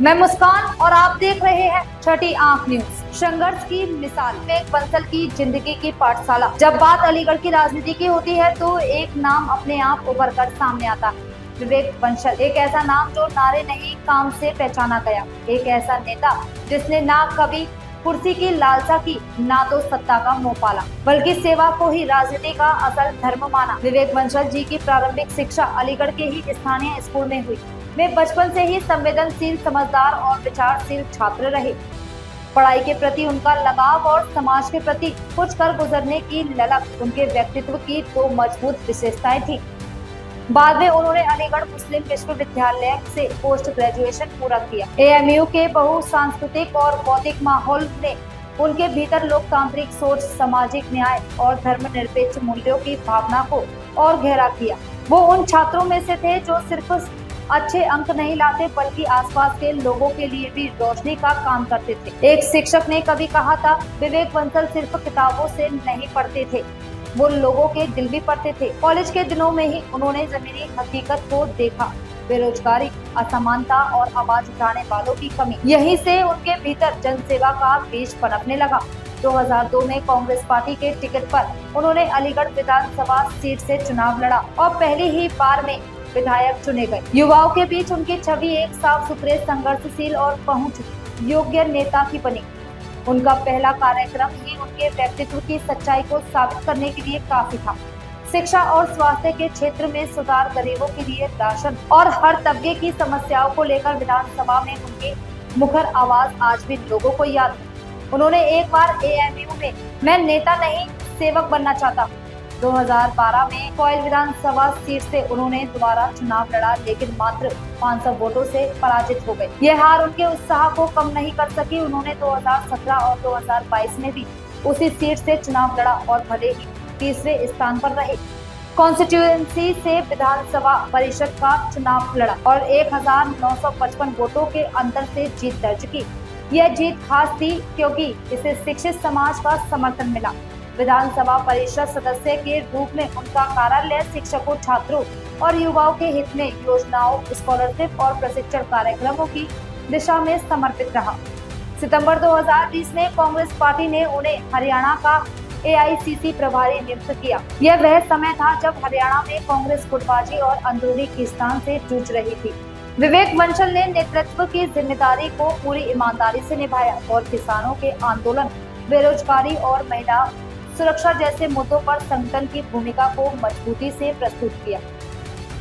मैं मुस्कान और आप देख रहे हैं छठी आंख न्यूज। संघर्ष की मिसाल, विवेक बंसल की जिंदगी की पाठशाला। जब बात अलीगढ़ की राजनीति की होती है तो एक नाम अपने आप उभर कर सामने आता है, विवेक बंसल। एक ऐसा नाम जो नारे नहीं काम से पहचाना गया, एक ऐसा नेता जिसने ना कभी कुर्सी की लालसा की, ना तो सत्ता का मोह पाला, बल्कि सेवा को ही राजनीति का असल धर्म माना। विवेक बंसल जी की प्रारंभिक शिक्षा अलीगढ़ के ही स्थानीय स्कूल में हुई। वे बचपन से ही संवेदनशील, समझदार और विचारशील छात्र रहे। पढ़ाई के प्रति उनका लगाव और समाज के प्रति कुछ कर गुजरने की ललक उनके व्यक्तित्व की दो मजबूत विशेषताएं थी। बाद में उन्होंने अलीगढ़ मुस्लिम विश्वविद्यालय से पोस्ट ग्रेजुएशन पूरा किया। एएमयू के बहुसांस्कृतिक और बौद्धिक माहौल ने उनके भीतर लोकतांत्रिक सोच, सामाजिक न्याय और धर्मनिरपेक्ष मूल्यों की भावना को और गहरा किया। वो उन छात्रों में से थे जो सिर्फ अच्छे अंक नहीं लाते, बल्कि आसपास के लोगों के लिए भी रोशनी का काम करते थे। एक शिक्षक ने कभी कहा था, विवेक बंसल सिर्फ किताबों से नहीं पढ़ते थे, वो लोगों के दिल भी पढ़ते थे। कॉलेज के दिनों में ही उन्होंने जमीनी हकीकत को देखा, बेरोजगारी, असमानता और आवाज उठाने वालों की कमी। यहीं से उनके भीतर जनसेवा का बीज पनपने लगा। 2002 में कांग्रेस पार्टी के टिकट पर उन्होंने अलीगढ़ विधानसभा सीट से चुनाव लड़ा और पहली ही बार में विधायक चुने गए। युवाओं के बीच उनकी छवि एक साफ सुथरे, संघर्षशील और पहुंच योग्य नेता की बनी। उनका पहला कार्यक्रम ही उनके व्यक्तित्व की सच्चाई को साबित करने के लिए काफी था। शिक्षा और स्वास्थ्य के क्षेत्र में सुधार, गरीबों के लिए राशन और हर तबके की समस्याओं को लेकर विधानसभा में उनकी मुखर आवाज आज भी लोगों को याद है। उन्होंने एक बार एएमयू में, मैं नेता नहीं सेवक बनना चाहता। 2012 में कोयल विधानसभा सीट से उन्होंने दोबारा चुनाव लड़ा, लेकिन मात्र 500 वोटों से पराजित हो गए। यह हार उनके उत्साह को कम नहीं कर सकी। उन्होंने 2017 और 2022 में भी उसी सीट से चुनाव लड़ा और भले ही तीसरे स्थान पर रहे। कॉन्स्टिट्यूएंसी से विधानसभा परिषद का चुनाव लड़ा और 1955 वोटों के अंतर से जीत दर्ज की। यह जीत खास थी क्योंकि इसे शिक्षित समाज का समर्थन मिला। विधानसभा परिषद सदस्य के रूप में उनका कार्यालय शिक्षकों, छात्रों और युवाओं के हित में योजनाओं, स्कॉलरशिप और प्रशिक्षण कार्यक्रमों की दिशा में समर्पित रहा। सितंबर 2020 में कांग्रेस पार्टी ने उन्हें हरियाणा का एआईसीसी प्रभारी नियुक्त किया। यह वह समय था जब हरियाणा में कांग्रेस गुटबाजी और अंदरूनी खींचतान से जूझ रही थी। विवेक बंसल ने नेतृत्व की जिम्मेदारी को पूरी ईमानदारी से निभाया और किसानों के आंदोलन, बेरोजगारी और महिला सुरक्षा जैसे मुद्दों पर संगठन की भूमिका को मजबूती से प्रस्तुत किया,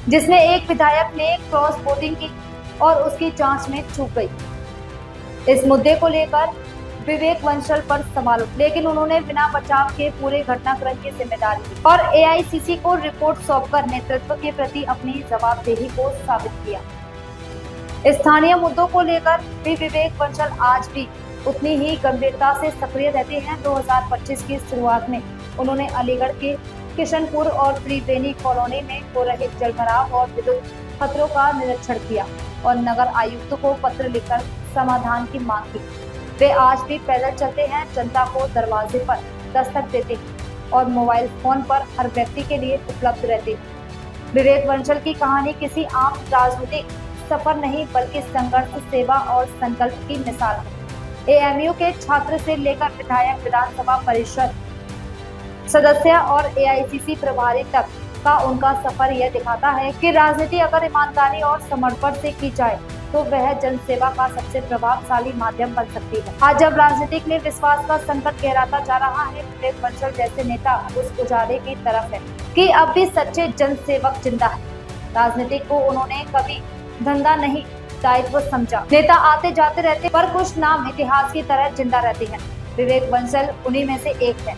जिसमें एक विधायक ने क्रॉस वोटिंग की और उसकी जांच में चूक गई। इस मुद्दे को लेकर विवेक बंसल पर सवाल उठे, लेकिन उन्होंने बिना बचाव के पूरे घटनाक्रम की जिम्मेदारी ली और एआईसीसी को रिपोर्ट सौंपकर नेतृत्व के प्रति अपनी जवाबदेही को साबित किया। स्थानीय मुद्दों को लेकर भी विवेक बंसल आज भी उतनी ही गंभीरता से सक्रिय रहते हैं। 2025 की शुरुआत में उन्होंने अलीगढ़ के किशनपुर और त्रिवेणी कॉलोनी में हो रहे जलभराव और विद्युत खतरों का निरीक्षण किया और नगर आयुक्त को पत्र लिखकर समाधान की मांग की। वे आज भी पैदल चलते हैं, जनता को दरवाजे पर दस्तक देते हैं और मोबाइल फोन पर हर व्यक्ति के लिए उपलब्ध रहते हैं। विवेक बंसल की कहानी किसी आम राजनीतिक सफर नहीं, बल्कि संघर्ष, सेवा और संकल्प की मिसाल है। एएमयू के छात्र से लेकर विधायक, विधानसभा परिषद सदस्य और एआईसीसी प्रभारी तक का उनका सफर यह दिखाता है कि राजनीति अगर ईमानदारी और समर्पण से की जाए तो वह जनसेवा का सबसे प्रभावशाली माध्यम बन सकती है। आज जब राजनीतिक में विश्वास का संकट गहराता जा रहा है, विवेक बंसल जैसे नेता उस उजाले की तरफ है कि अब भी सच्चे जनसेवक जिंदा है। राजनीतिक को उन्होंने कभी धंधा नहीं, दायित्व समझा। नेता आते जाते रहते, पर कुछ नाम इतिहास की तरह जिंदा रहते हैं। विवेक बंसल उन्हीं में से एक है।